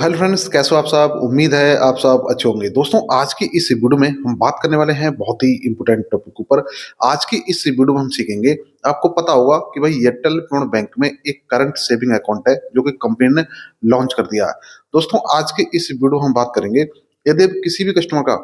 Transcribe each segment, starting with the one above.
Hello friends, कैसे हो आप सब। उम्मीद है आप सब अच्छे होंगे। दोस्तों, आज की इस वीडियो में हम बात करने वाले हैं बहुत ही इंपॉर्टेंट टॉपिक ऊपर। आज की इस वीडियो में हम सीखेंगे, आपको पता होगा कि भाई एयरटेल पेमेंट बैंक में एक करंट सेविंग अकाउंट है जो कि कंपनी ने लॉन्च कर दिया है। दोस्तों, आज की इस वीडियो में हम बात करेंगे, यदि आप किसी भी कस्टमर का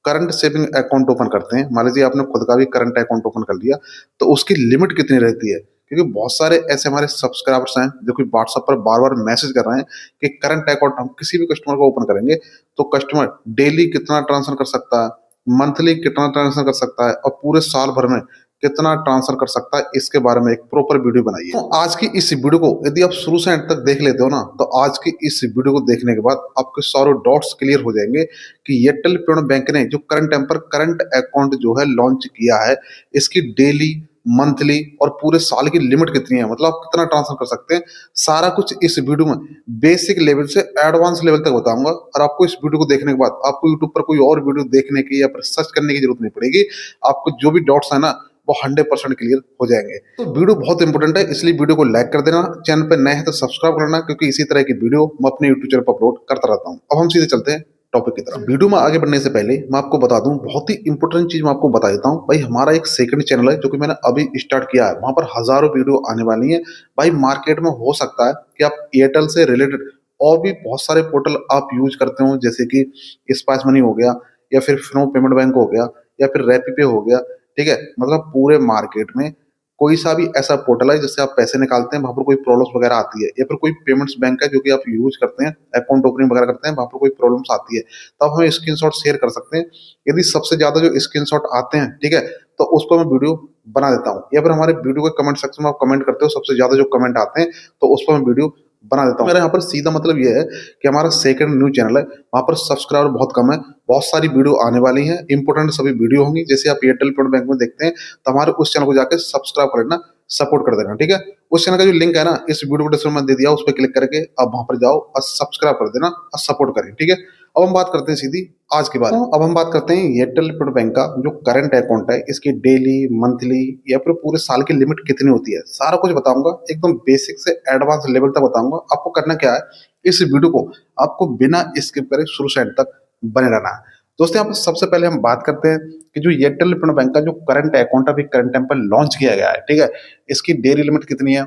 करंट सेविंग अकाउंट ओपन करते हैं, मान लीजिए आपने खुद का भी करंट अकाउंट ओपन कर लिया, तो उसकी लिमिट कितनी रहती है। क्योंकि बहुत सारे ऐसे हमारे सब्सक्राइबर्स हैं जो कि व्हाट्सएप पर बार बार मैसेज कर रहे हैं कि करंट अकाउंट हम किसी भी कस्टमर को ओपन करेंगे तो कस्टमर डेली कितना ट्रांसफर कर सकता है, मंथली कितना ट्रांसफर कर सकता है और पूरे साल भर में कितना ट्रांसफर कर सकता है, इसके बारे में एक प्रॉपर वीडियो बनाई है। तो आज की इस वीडियो को यदि आप शुरू से एंड तक देख लेते हो ना, तो आज की इस वीडियो को देखने के बाद आपके सारे डॉट्स क्लियर हो जाएंगे कि एयरटेल पेमेंट बैंक ने जो करंट टाइम पर करंट अकाउंट जो है लॉन्च किया है, इसकी डेली, मंथली और पूरे साल की लिमिट कितनी है, मतलब आप कितना ट्रांसफर कर सकते हैं। सारा कुछ इस वीडियो में बेसिक लेवल से एडवांस लेवल तक बताऊंगा और आपको इस वीडियो को देखने के बाद आपको यूट्यूब पर कोई और वीडियो देखने की या फिर सर्च करने की जरूरत नहीं पड़ेगी। आपको जो भी डाउट्स है ना, वो 100% क्लियर हो जाएंगे। तो वीडियो बहुत इंपॉर्टेंट है, इसलिए वीडियो को लाइक कर देना, चैनल पर नए हैं तो सब्सक्राइब करना, क्योंकि इसी तरह की वीडियो मैं अपने यूट्यूब चैनल पर अपलोड करता रहता हूँ। अब हम सीधे चलते हैं टॉपिक की तरफ। वीडियो में आगे बढ़ने से पहले मैं आपको बता दूं, बहुत ही इंपॉर्टेंट चीज मैं आपको बता देता हूं भाई। हमारा एक सेकंड चैनल है जो कि मैंने अभी स्टार्ट किया है, वहां पर हजारों वीडियो आने वाली हैं भाई। मार्केट में हो सकता है कि आप एयरटेल से रिलेटेड और भी बहुत सारे पोर्टल आप यूज करते हो, जैसे कि स्पाइस मनी हो गया, या फिर फिनो पेमेंट बैंक हो गया, या फिर रैपीपे हो गया। ठीक है, मतलब पूरे मार्केट में कोई सा भी ऐसा पोर्टल है जिससे आप पैसे निकालते हैं, वहां पर कोई प्रॉब्लम्स वगैरह आती है, या फिर कोई पेमेंट्स बैंक है जो कि आप यूज करते हैं, अकाउंट ओपनिंग वगैरह करते हैं, वहां पर कोई प्रॉब्लम्स आती है, तो आप हमें स्क्रीनशॉट शेयर कर सकते हैं। यदि सबसे ज्यादा जो स्क्रीनशॉट आते हैं, ठीक है, तो उस पर मैं वीडियो बना देता हूँ, या फिर हमारे वीडियो के कमेंट सेक्शन में आप कमेंट करते हो, सबसे ज्यादा जो कमेंट आते हैं तो उस पर मैं वीडियो बना देता हूँ। मेरा यहाँ पर सीधा मतलब ये है कि हमारा सेकंड न्यू चैनल है, वहां पर सब्सक्राइबर बहुत कम है, बहुत सारी वीडियो आने वाली है, इंपॉर्टेंट सभी वीडियो होंगी। जैसे आप एयरटेल पेमेंट बैंक में देखते हैं, तो हमारे उस चैनल को जाकर सब्सक्राइब कर लेना, सपोर्ट कर देना। ठीक है, उस चैनल का जो लिंक है ना, इस वीडियो को डिस्क्रिप्शन में दे दिया, उस पर क्लिक करके आप वहां पर जाओ और सब्सक्राइब कर देना और सपोर्ट करें। ठीक है, अब हम बात करते हैं सीधी आज की बात। अब हम बात करते हैं एयरटेल पेमेंट बैंक का जो करंट अकाउंट है, इसकी डेली, मंथली या फिर पूरे साल की लिमिट कितनी होती है, सारा कुछ बताऊंगा, एकदम बेसिक से एडवांस लेवल तक बताऊंगा। आपको करना क्या है, इस वीडियो को आपको बिना स्किप करे शुरू से एंड तक बने रहना है। दोस्तों, यहाँ पर सबसे पहले हम बात करते हैं कि जो एयरटेल पेमेंट बैंक का जो करंट अकाउंट अभी करंट टाइम पर लॉन्च किया गया है, ठीक है, इसकी डेली लिमिट कितनी है,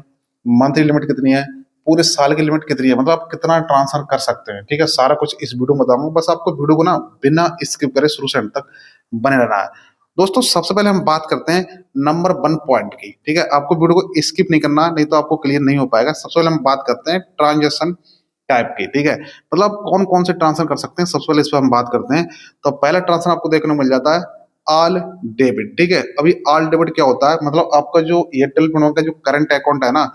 मंथली लिमिट कितनी है, पूरे साल की लिमिट कितनी है, मतलब आप कितना ट्रांसफर कर सकते हैं। ठीक है, सारा कुछ इस वीडियो में बताऊंगा, बस आपको वीडियो को ना बिना स्किप करे शुरू से अंत तक बने रहना है। दोस्तों, सबसे पहले हम बात करते हैं नंबर 1 पॉइंट की। ठीक है, आपको वीडियो को स्किप नहीं करना, नहीं तो आपको क्लियर नहीं हो पाएगा। सबसे पहले हम बात करते हैं ट्रांजेक्शन टाइप की। ठीक है, मतलब कौन कौन से ट्रांसफर कर सकते हैं, सबसे पहले इस पर हम बात करते हैं। तो पहला ट्रांसफर आपको देखने को मिल जाता है ऑल डेबिट। ठीक है, अभी ऑल डेबिट क्या होता है, मतलब आपका जो एयरटेल पेमेंट का जो करंट अकाउंट है ना,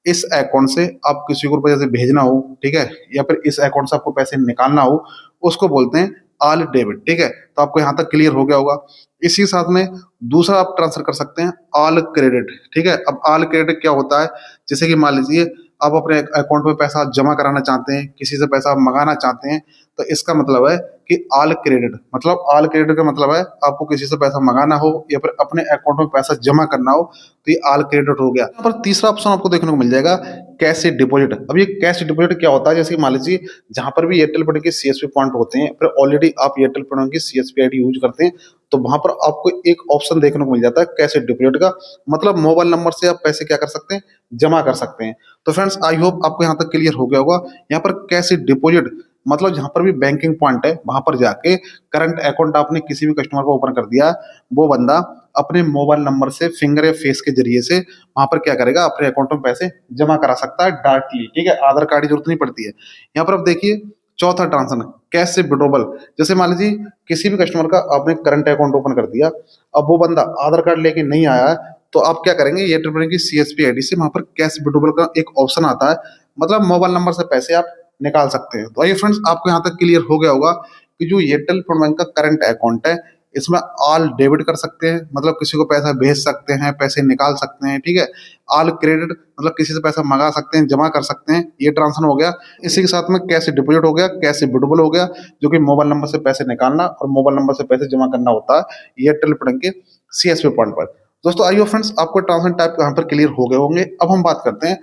इस अकाउंट से आप किसी को रुपए जैसे भेजना हो, ठीक है, या फिर इस अकाउंट से आपको पैसे निकालना हो, उसको बोलते हैं ऑल डेबिट। ठीक है, तो आपको यहाँ तक क्लियर हो गया होगा। इसी साथ में दूसरा आप ट्रांसफर कर सकते हैं ऑल क्रेडिट। ठीक है, अब ऑल क्रेडिट क्या होता है, जैसे कि मान लीजिए आप अपने अकाउंट में पैसा जमा कराना चाहते हैं, किसी से पैसा मंगाना चाहते हैं, तो इसका मतलब है कि ऑल क्रेडिट, मतलब ऑल क्रेडिट का मतलब है आपको किसी से पैसा मंगाना हो या फिर अपने अकाउंट में पैसा जमा करना हो, तो ये ऑल क्रेडिट हो गया। यहाँ पर तीसरा ऑप्शन आपको देखने को मिल जाएगा कैश डिपॉजिट। अब ये कैश डिपॉजिट क्या होता है, जैसे मान लीजिए जहां पर भी एयरटेल पेमेंट के सीएसपी पॉइंट होते हैं, फिर ऑलरेडी आप एयरटेल पेमेंट की सीएसपी आईडी यूज करते हैं, तो वहां पर आपको एक ऑप्शन देखने को मिल जाता है कैश डिपॉजिट का, मतलब मोबाइल नंबर से आप पैसे क्या कर सकते हैं, जमा कर सकते हैं। तो फ्रेंड्स, आई होप आपको यहाँ तक क्लियर हो गया होगा। यहाँ पर कैश डिपॉजिट मतलब जहां पर भी बैंकिंग पॉइंट है, वहां पर जाके करंट अकाउंट आपने किसी भी कस्टमर को ओपन कर दिया, वो बंदा अपने मोबाइल नंबर से फिंगर या फेस के जरिए से वहां पर क्या करेगा, अपने अकाउंट में पैसे जमा करा सकता है डायरेक्टली। ठीक है, आधार कार्ड की जरूरत नहीं पड़ती है। यहाँ पर आप देखिए चौथा ट्रांसफर कैश से विड्रॉवल। जैसे मान लीजिए किसी भी कस्टमर का आपने करंट अकाउंट ओपन कर दिया, अब वो बंदा आधार कार्ड लेके नहीं आया है, तो आप क्या करेंगे, एयरटेल पेमेंट की सीएसपी आईडी से वहां पर कैश विड्रॉवल का एक ऑप्शन आता है, मतलब मोबाइल नंबर से पैसे आप निकाल सकते हैं। तो आइए फ्रेंड्स, आपको यहाँ तक क्लियर हो गया होगा कि जो एयरटेल पेमेंट बैंक का करंट अकाउंट है, इसमें ऑल डेबिट कर सकते हैं, मतलब किसी को पैसा भेज सकते हैं, पैसे निकाल सकते हैं। ठीक है, ऑल क्रेडिट मतलब किसी से पैसा मंगा सकते हैं, जमा कर सकते हैं, ये ट्रांसफर हो गया। इसी के साथ में कैश डिपॉजिट हो गया, कैश विड्रॉवल हो गया, जो कि मोबाइल नंबर से पैसे निकालना और मोबाइल नंबर से पैसे जमा करना होता है एयरटेल पेमेंट के सीएसपी पॉइंट पर। दोस्तों, आइए फ्रेंड्स, आपको ट्रांसफर टाइप यहाँ पर क्लियर हो गए होंगे। अब हम बात करते हैं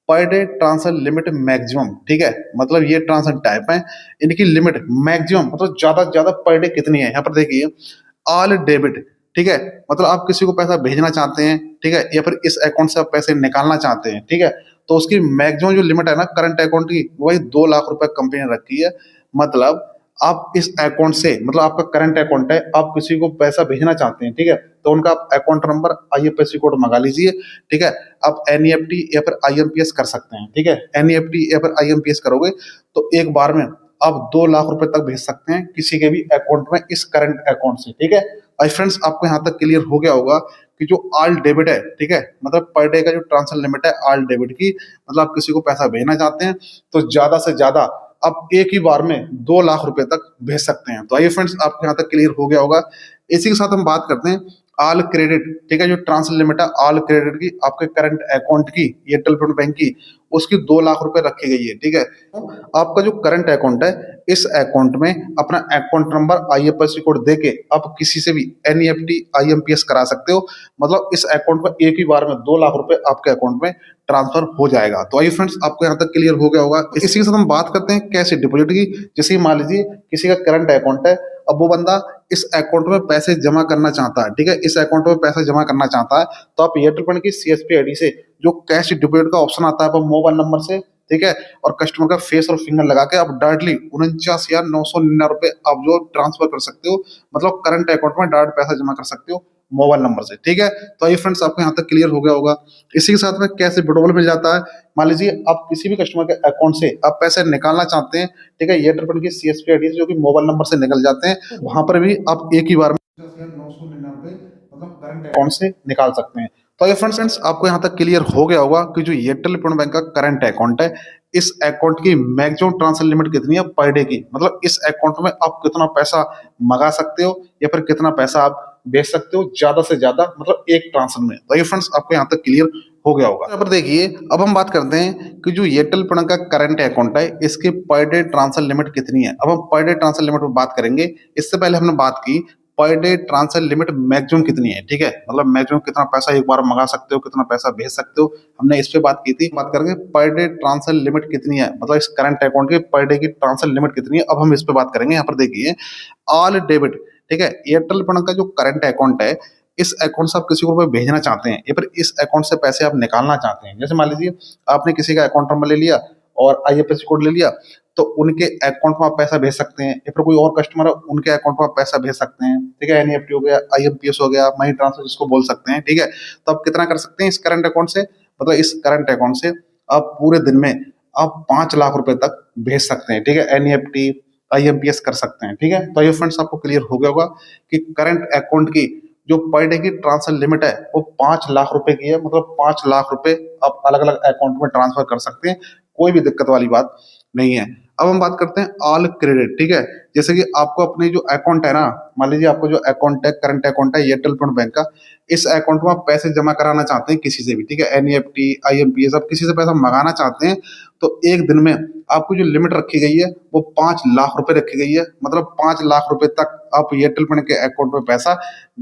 per day transfer limit maximum, ठीक है, मतलब ये ट्रांसफर टाइप है, इनकी लिमिट मैक्सिमम मतलब ज्यादा से ज्यादा पर डे कितनी है। यहाँ पर देखिए ऑल डेबिट, ठीक है, मतलब आप किसी को पैसा भेजना चाहते हैं, ठीक है, या फिर इस अकाउंट से आप पैसे निकालना चाहते हैं, ठीक है, तो उसकी मैक्सिमम जो लिमिट है ना करंट अकाउंट की, वही 2 लाख रुपए कंपनी ने रखी है। मतलब आप इस अकाउंट से, मतलब आपका करंट अकाउंट है, आप किसी को पैसा भेजना चाहते हैं, ठीक है, तो उनका आप अकाउंट नंबर आईएफएससी कोड मंगा लीजिए, ठीक है, आप एनईएफटी या फिर आईएमपीएस कर सकते हैं, ठीक है, एनईएफटी या फिर आईएमपीएस करोगे तो एक बार में आप 2 लाख रुपए तक भेज सकते हैं किसी के भी अकाउंट में इस करंट अकाउंट से, ठीक है। आई फ्रेंड्स, आपको यहाँ तक क्लियर हो गया होगा कि जो ऑल डेबिट है, ठीक है, मतलब पर डे का जो ट्रांसफर लिमिट है ऑल डेबिट की, मतलब आप किसी को पैसा भेजना चाहते हैं तो ज्यादा से ज्यादा आप एक ही बार में 2 लाख रुपए तक भेज सकते हैं। तो आइए फ्रेंड्स, आपको यहाँ तक क्लियर हो गया होगा। इसी के साथ हम बात करते हैं ऑल क्रेडिट, ठीक है, जो ट्रांसफर लिमिट है ऑल क्रेडिट की आपके करंट अकाउंट की एयरटेल पेमेंट बैंक की, उसकी 2 लाख रुपए रखी गई है, ठीक है। आपका जो करंट अकाउंट है, इस अकाउंट में अपना अकाउंट नंबर आईएफएससी कोड देके आप किसी से भी एनईएफटी आईएमपीएस करा सकते हो। मतलब इस अकाउंट में एक ही बार में 2 लाख रुपए आपके अकाउंट में ट्रांसफर हो जाएगा। तो आइए फ्रेंड्स, आपको यहाँ तक क्लियर हो गया होगा। इसी के साथ हम बात करते हैं कैश डिपॉजिट की। जैसे मान लीजिए किसी का करंट अकाउंट है, अब वो बंदा इस अकाउंट में पैसे जमा करना चाहता है, ठीक है, इस अकाउंट में पैसा जमा करना चाहता है, तो आप एयरटेल पेमेंट की सीएसपी आईडी से जो कैश डिपॉजिट का ऑप्शन आता है, आप मोबाइल नंबर से, ठीक है, और कस्टमर का फेस और फिंगर लगा के आप डायरेक्टली 49,999 रुपए आप जो ट्रांसफर कर सकते हो, मतलब करंट अकाउंट में डायरेक्ट पैसा जमा कर सकते हो मोबाइल नंबर से, ठीक है। तो आइए फ्रेंड्स, आपको यहाँ तक क्लियर हो गया होगा। इसी के साथ में कैसे विड्रॉल मिल जाता है। मान लीजिए आप किसी भी कस्टमर के अकाउंट से आप पैसे निकालना चाहते हैं, ठीक है, एयरटेल पेमेंट की सीएसपी आईडी से जो कि मोबाइल नंबर से निकल जाते हैं, वहां पर भी आप एक ही बार में 999 मतलब करंट अकाउंट से निकाल सकते हैं। तो ये फ्रेंड्स, आपको यहाँ तक क्लियर हो गया होगा कि जो एयरटेल पेमेंट बैंक का करंट अकाउंट है, इस अकाउंट की मैक्सिमम ट्रांसफर लिमिट कितनी है पर डे की, मतलब इस अकाउंट में आप कितना पैसा मंगा सकते हो या फिर कितना पैसा आप भेज सकते हो ज्यादा से ज्यादा, मतलब एक ट्रांसफर में। तो ये फ्रेंड्स, आपको यहाँ तक क्लियर हो गया होगा। यहाँ पर देखिए, अब हम बात करते हैं कि जो एयरटेल पेमेंट का करंट अकाउंट है, इसके पर डे ट्रांसफर लिमिट कितनी है। अब हम पर डे ट्रांसफर लिमिट पर बात करेंगे। इससे पहले हमने बात की per day transfer limit maximum कितनी है, ठीक है, मतलब मैक्सिमम कितना पैसा एक बार मंगा सकते हो, कितना पैसा भेज सकते हो, हमने इस पे बात की थी। बात करेंगे पर डे ट्रांसफर लिमिट कितनी है, मतलब इस करंट अकाउंट की पर डे की ट्रांसफर लिमिट कितनी है, अब हम इस पे बात करेंगे। यहाँ पर देखिए ऑल डेबिट, ठीक है, एयरटेल पेमेंट का जो करंट अकाउंट है, इस अकाउंट से आप किसी को रुपए भेजना चाहते हैं या फिर इस अकाउंट से पैसे आप निकालना चाहते हैं। जैसे मान लीजिए आपने किसी का अकाउंट नंबर ले लिया और आईएफएससी कोड ले लिया, तो उनके अकाउंट में आप पैसा भेज सकते हैं, या फिर कोई और कस्टमर है उनके अकाउंट में आप पैसा भेज सकते हैं, ठीक है, एनईएफटी हो गया, आईएमपीएस हो गया, मनी ट्रांसफर जिसको बोल सकते हैं, ठीक है। तो आप कितना कर सकते हैं इस करंट अकाउंट से, मतलब इस करंट अकाउंट से आप पूरे दिन में आप 5 लाख रुपए तक भेज सकते हैं, ठीक है, एनईएफटी आईएमपीएस कर सकते हैं, ठीक है। तो ये फ्रेंड्स, आपको क्लियर हो गया होगा कि करंट अकाउंट की जो पर डे की ट्रांसफर लिमिट है वो 5 लाख रुपए की है, मतलब 5 लाख रुपए आप अलग अलग अकाउंट में ट्रांसफर कर सकते हैं, कोई भी दिक्कत वाली बात नहीं है। अब हम बात करते हैं ऑल क्रेडिट, ठीक है, जैसे कि आपको अपने जो अकाउंट है ना, मान लीजिए आपको जो अकाउंट है करंट अकाउंट है एयरटेल पेमेंट बैंक का, इस अकाउंट में आप पैसे जमा कराना चाहते हैं किसी से भी, ठीक है, एनईएफटी आईएमपीएस आप किसी से पैसा मंगाना चाहते हैं, तो एक दिन में आपको जो लिमिट रखी गई है वो 5 लाख रुपए रखी गई है, मतलब 5 लाख रुपए तक आप एयरटेल पेमेंट के अकाउंट में पैसा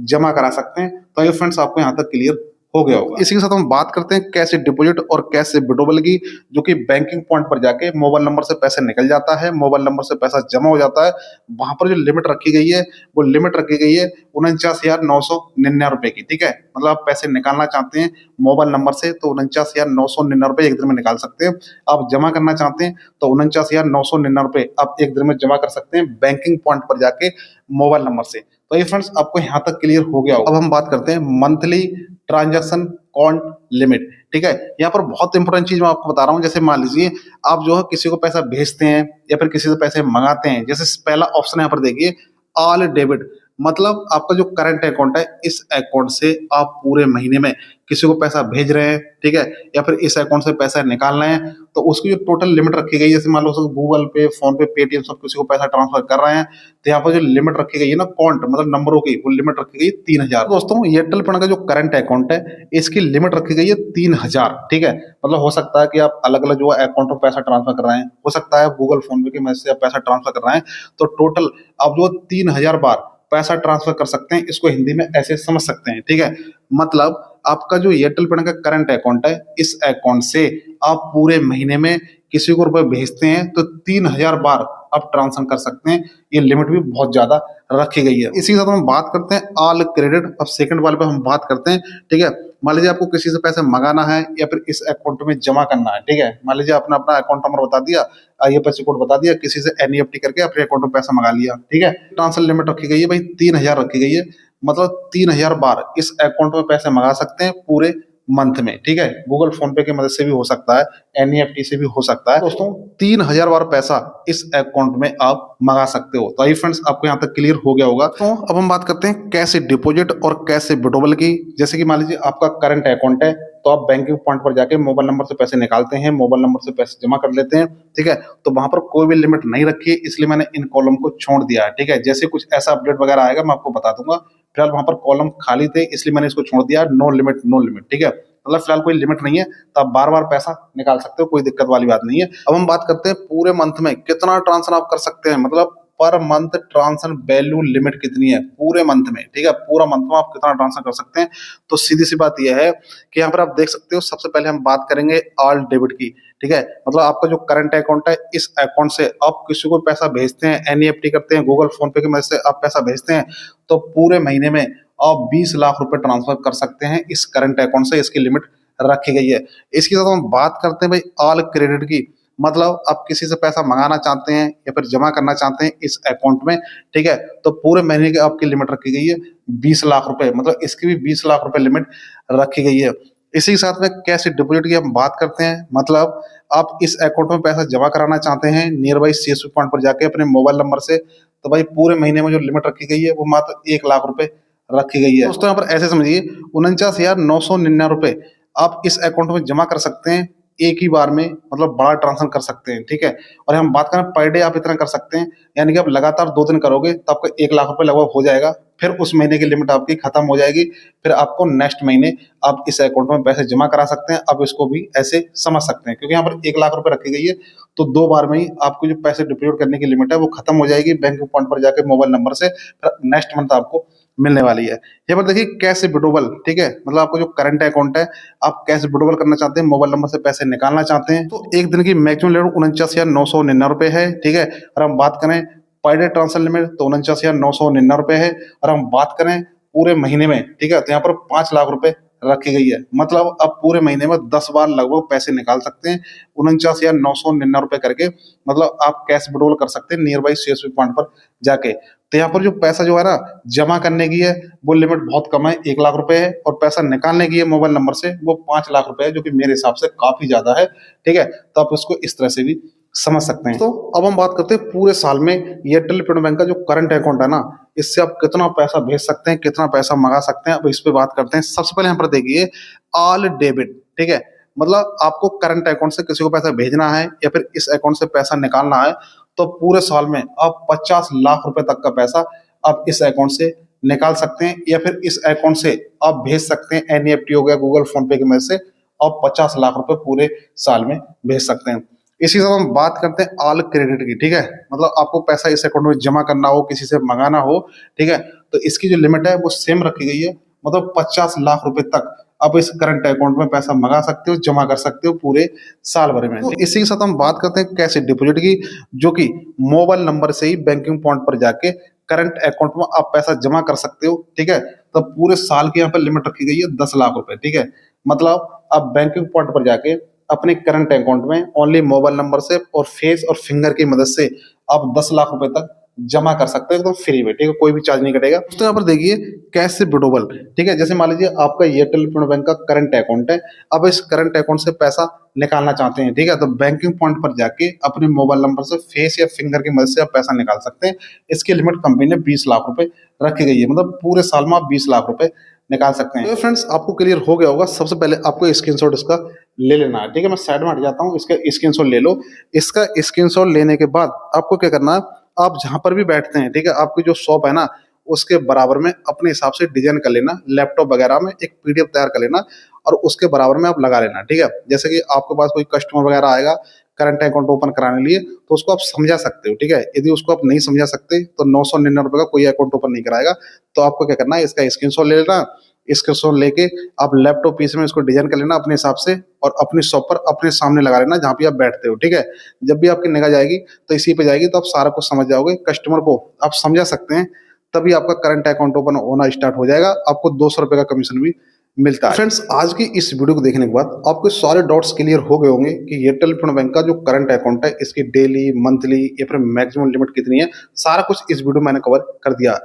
जमा करा सकते हैं। तो ये फ्रेंड्स, आपको यहाँ तक क्लियर हो गया होगा। इसी के साथ हम बात करते हैं कैसे डिपॉजिट और कैसे विड्रॉवल की, जो कि बैंकिंग पॉइंट पर जाके मोबाइल नंबर से पैसे निकल जाता है, मोबाइल नंबर से पैसा जमा हो जाता है। वहां पर जो लिमिट रखी गई है वो लिमिट रखी गई है 49,999 की, ठीक है, मतलब आप पैसे निकालना चाहते हैं मोबाइल नंबर से तो 49,999 एक दिन में निकाल सकते हैं। आप जमा करना चाहते हैं तो 49,999 आप एक दिन में जमा कर सकते हैं बैंकिंग पॉइंट पर जाके मोबाइल नंबर से। तो ये फ्रेंड्स, आपको यहाँ तक क्लियर हो गया होगा। अब हम बात करते हैं मंथली ट्रांजैक्शन काउंट लिमिट, ठीक है, यहाँ पर बहुत इंपॉर्टेंट चीज मैं आपको बता रहा हूँ। जैसे मान लीजिए आप जो है किसी को पैसा भेजते हैं या फिर किसी से पैसे मंगाते हैं, जैसे पहला ऑप्शन यहाँ पर देखिए ऑल डेबिट, मतलब आपका जो करंट अकाउंट है, इस अकाउंट से आप पूरे महीने में किसी को पैसा भेज रहे हैं, ठीक है, या फिर इस अकाउंट से पैसा निकाल रहे हैं, तो उसकी जो टोटल लिमिट रखी गई है, जैसे मान लो गूगल पे, फोन पे, पेटीएम सब किसी को पैसा ट्रांसफर कर रहे हैं, तो यहाँ पर जो लिमिट रखी गई है ना काउंट, मतलब नंबरों की, वो लिमिट रखी गई है 3,000। दोस्तों, एयरटेल पेमेंट का जो करंट अकाउंट है, इसकी लिमिट रखी गई है 3,000, ठीक है, मतलब हो सकता है कि आप अलग अलग जो अकाउंट में पैसा ट्रांसफर कर रहे हैं, हो सकता है गूगल फोन पे की मदद से आप पैसा ट्रांसफर कर रहे हैं, तो टोटल आप जो 3,000 बार पैसा ट्रांसफर कर सकते हैं। इसको हिंदी में ऐसे समझ सकते हैं, ठीक है, मतलब आपका जो एयरटेल पेमेंट का करंट अकाउंट है, इस अकाउंट से आप पूरे महीने में किसी को रुपए भेजते हैं तो 3000 बार आप ट्रांसफर कर सकते हैं। ये लिमिट भी बहुत ज्यादा रखी गई है। इसी के साथ हम बात करते हैं ऑल क्रेडिट। अब सेकंड वाले पे हम बात करते हैं, ठीक है। मान लीजिए आपको किसी से पैसे मंगाना है या फिर इस अकाउंट में जमा करना है, ठीक है। मान लीजिए आपने अपना अकाउंट नंबर बता दिया, आईएफएससी कोड बता दिया, किसी से एनईएफटी करके अपने अकाउंट में पैसा मंगा लिया, ठीक है। ट्रांसफर लिमिट रखी गई है भाई 3000 रखी गई है। मतलब 3000 बार इस अकाउंट में पैसे मंगा सकते हैं पूरे मंथ में, ठीक है। गूगल फोन पे की मदद से भी हो सकता है, एनईएफटी से भी हो सकता है। दोस्तों 3000 बार पैसा इस अकाउंट में आप मंगा सकते हो। तो आई फ्रेंड्स, आपको यहाँ तक क्लियर हो गया होगा। तो अब हम बात करते हैं कैसे डिपॉजिट और कैसे विड्रॉवल की। जैसे कि मान लीजिए आपका करंट अकाउंट है, तो आप बैंकिंग पॉइंट पर जाके मोबाइल नंबर से पैसे निकालते हैं, मोबाइल नंबर से पैसे जमा कर लेते हैं, ठीक है। तो वहां पर कोई भी लिमिट नहीं रखी है, इसलिए मैंने इन कॉलम को छोड़ दिया है, ठीक है। जैसे कुछ ऐसा अपडेट वगैरह आएगा मैं आपको बता दूंगा। फिलहाल वहां पर कॉलम खाली थे, इसलिए मैंने इसको छोड़ दिया, नो लिमिट नो लिमिट, ठीक है। मतलब फिलहाल कोई लिमिट नहीं है, तो आप बार बार पैसा निकाल सकते हो, कोई दिक्कत वाली बात नहीं है। अब हम बात करते हैं पूरे मंथ में कितना ट्रांसफर आप कर सकते हैं, मतलब per month transfer value limit कितनी है पूरे मंथ में, ठीक है। पूरा मंथ में आप कितना ट्रांसफर कर सकते हैं। तो सीधी सी बात यह है कि यहाँ पर आप देख सकते हो, सबसे पहले हम बात करेंगे ऑल डेबिट की, ठीक है। मतलब आपका जो करंट अकाउंट है, इस अकाउंट से आप किसी को पैसा भेजते हैं, एनईएफटी करते हैं, गूगल फोन पे की मदद से आप पैसा भेजते हैं, तो पूरे महीने में आप 20 लाख रुपए ट्रांसफर कर सकते हैं इस करंट अकाउंट से। इसकी लिमिट रखी गई है। इसके साथ हम बात करते हैं भाई ऑल क्रेडिट की। मतलब आप किसी से पैसा मंगाना चाहते हैं या फिर जमा करना चाहते हैं इस अकाउंट में, ठीक है। तो पूरे महीने की आपकी लिमिट रखी गई है 20 लाख रुपए, मतलब इसकी भी 20 लाख रुपए लिमिट रखी गई है। इसी के साथ में कैश डिपॉजिट की हम बात करते हैं। मतलब आप इस अकाउंट में पैसा जमा कराना चाहते हैं नियर बाई सीएसपी पॉइंट पर जाके अपने मोबाइल नंबर से, तो भाई पूरे महीने में जो लिमिट रखी गई है वो मात्र 1 लाख रुपए रखी गई है। दोस्तों यहाँ पर ऐसे समझिए 49,999 रुपए आप इस अकाउंट में जमा कर सकते हैं एक ही बार में, मतलब बड़ा ट्रांसफर कर सकते हैं, ठीक है। और हम बात करें पर डे आप इतना कर सकते हैं, यानी कि आप लगातार 2 दिन करोगे तो आपका 1 लाख रुपए लगभग हो जाएगा। फिर उस महीने की लिमिट आपकी खत्म हो जाएगी, फिर आपको नेक्स्ट महीने आप इस अकाउंट में पैसे जमा करा सकते हैं। आप इसको भी ऐसे समझ सकते हैं, क्योंकि यहाँ पर 1 लाख रुपए रखी गई है, तो 2 बार में ही आपको जो पैसे डिपॉजिट करने की लिमिट है वो खत्म हो जाएगी बैंक अकाउंट पर जाके मोबाइल नंबर से, फिर नेक्स्ट मंथ आपको मिलने वाली है। यहाँ पर देखिए कैसे विड्रॉवल, ठीक है। मतलब आपको जो करंट अकाउंट है, आप कैसे विड्रॉवल करना चाहते हैं, मोबाइल नंबर से पैसे निकालना चाहते हैं, तो एक दिन की मैक्सिमम लिमिट 49,999 रुपए है, ठीक है। और हम बात करें पर डे ट्रांसफर लिमिट तो 49,999 रुपए है। और हम बात करें पूरे महीने में, ठीक है, तो यहाँ पर 5 लाख रुपए रखी गई है। मतलब आप पूरे महीने में 10 बार लगभग पैसे निकाल सकते हैं 49,999 रुपए करके। मतलब आप कैश विड्रॉवल कर सकते हैं नियर बाई सीएसपी पॉइंट पर जाके। तो यहाँ पर जो पैसा जो है ना जमा करने की है वो लिमिट बहुत कम है, 1 लाख रुपए है, और पैसा निकालने की है मोबाइल नंबर से वो 5 लाख रुपए है, जो कि मेरे हिसाब से काफी ज्यादा है, ठीक है। तो आप इसको इस तरह से भी समझ सकते हैं। तो अब हम बात करते हैं पूरे साल में एयरटेल पेमेंट बैंक का जो करंट अकाउंट है ना, इससे आप कितना पैसा भेज सकते हैं, कितना पैसा मंगा सकते हैं, अब इस पे बात करते हैं। सबसे पहले यहाँ पर देखिए ऑल डेबिट, ठीक है। मतलब आपको करंट अकाउंट से किसी को पैसा भेजना है या फिर इस अकाउंट से पैसा निकालना है, तो पूरे साल में आप 50 लाख रुपए तक का पैसा आप इस अकाउंट से निकाल सकते हैं, या फिर इस अकाउंट से आप भेज सकते हैं। एनईएफटी हो गया, गूगल फोन पे की मदद से आप 50 लाख रुपए पूरे साल में भेज सकते हैं। इसी से हम बात करते हैं ऑल क्रेडिट की, ठीक है। मतलब आपको पैसा इस अकाउंट में जमा करना हो, किसी से मंगाना हो, ठीक है, तो इसकी जो लिमिट है वो सेम रखी गई है। मतलब 50 लाख रुपए तक आप इस करंट अकाउंट में पैसा मंगा सकते हो, जमा कर सकते हो पूरे साल भर में। तो इसी के साथ हम बात करते हैं कैश डिपॉजिट की, जो कि मोबाइल नंबर से ही बैंकिंग पॉइंट पर जाके करंट अकाउंट में आप पैसा जमा कर सकते हो, ठीक है। तो पूरे साल की यहाँ पर लिमिट रखी गई है 10 लाख रुपए, ठीक है। मतलब आप बैंकिंग पॉइंट पर जाके अपने करंट अकाउंट में ओनली मोबाइल नंबर से और फेस और फिंगर की मदद से आप 10 लाख रुपए तक जमा कर सकते हो एकदम फ्री में, ठीक है, कोई भी चार्ज नहीं कटेगा। तो यहाँ पर देखिए कैश से विड्रॉवल, ठीक है। जैसे मान लीजिए आपका एयरटेल पेमेंट बैंक का करंट अकाउंट है, अब इस करंट अकाउंट से पैसा निकालना चाहते हैं, ठीक है, तो बैंकिंग पॉइंट पर जाके अपने मोबाइल नंबर से फेस या फिंगर की मदद से आप पैसा निकाल सकते हैं। इसकी लिमिट कंपनी ने 20 लाख रुपए रखी गई है, मतलब पूरे साल में आप 20 लाख रुपए निकाल सकते हैं। तो फ्रेंड्स आपको क्लियर हो गया होगा। सबसे पहले आपको स्क्रीनशॉट इसका ले लेना है, ठीक है। मैं साइड में हट जाता हूँ, इसका स्क्रीनशॉट ले लो। इसका स्क्रीनशॉट लेने के बाद आपको क्या करना है, आप जहां पर भी बैठते हैं, ठीक है, आपकी जो शॉप है ना उसके बराबर में अपने हिसाब से डिजाइन कर लेना, लैपटॉप वगैरह में एक पीडीएफ तैयार कर लेना और उसके बराबर में आप लगा लेना, ठीक है। जैसे कि आपके पास कोई कस्टमर वगैरह आएगा करंट अकाउंट ओपन कराने लिए, तो उसको आप समझा सकते हो, ठीक है। यदि उसको आप नहीं समझा सकते तो 999 रुपए का कोई अकाउंट ओपन नहीं कराएगा। तो आपको क्या करना है, इसका स्क्रीनशॉट ले लेना स्क्रीनशॉट लेके आप लैपटॉप पीसी में इसको डिजाइन कर लेना अपने हिसाब से और अपनी शॉप पर अपने सामने लगा लेना जहाँ पे आप बैठते हो, ठीक है। जब भी आपकी निगाह जाएगी तो इसी पे जाएगी तो आप सारा कुछ समझ जाओगे, कस्टमर को आप समझा सकते हैं, तभी आपका करंट अकाउंट ओपन होना स्टार्ट हो जाएगा, आपको 200 रुपए का कमीशन भी मिलता है। फ्रेंड्स, आज की इस वीडियो को देखने के बाद आपके सारे डाउट्स क्लियर हो गए होंगे कि एयरटेल पेमेंट बैंक का जो करंट अकाउंट है इसकी डेली, मंथली या फिर मैक्सिमम लिमिट कितनी है, सारा कुछ इस वीडियो में मैंने कवर कर दिया।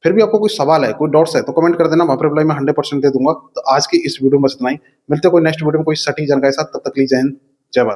फिर भी आपको कोई सवाल है, कोई डाउट्स है तो कमेंट कर देना, मैं रिप्लाई में 100% दे दूंगा। तो आज की इस वीडियो में बस इतना ही, मिलते हैं कोई नेक्स्ट वीडियो में कोई सटीक जानकारी के साथ, तब तक के लिए जय हिंद, जय भारत।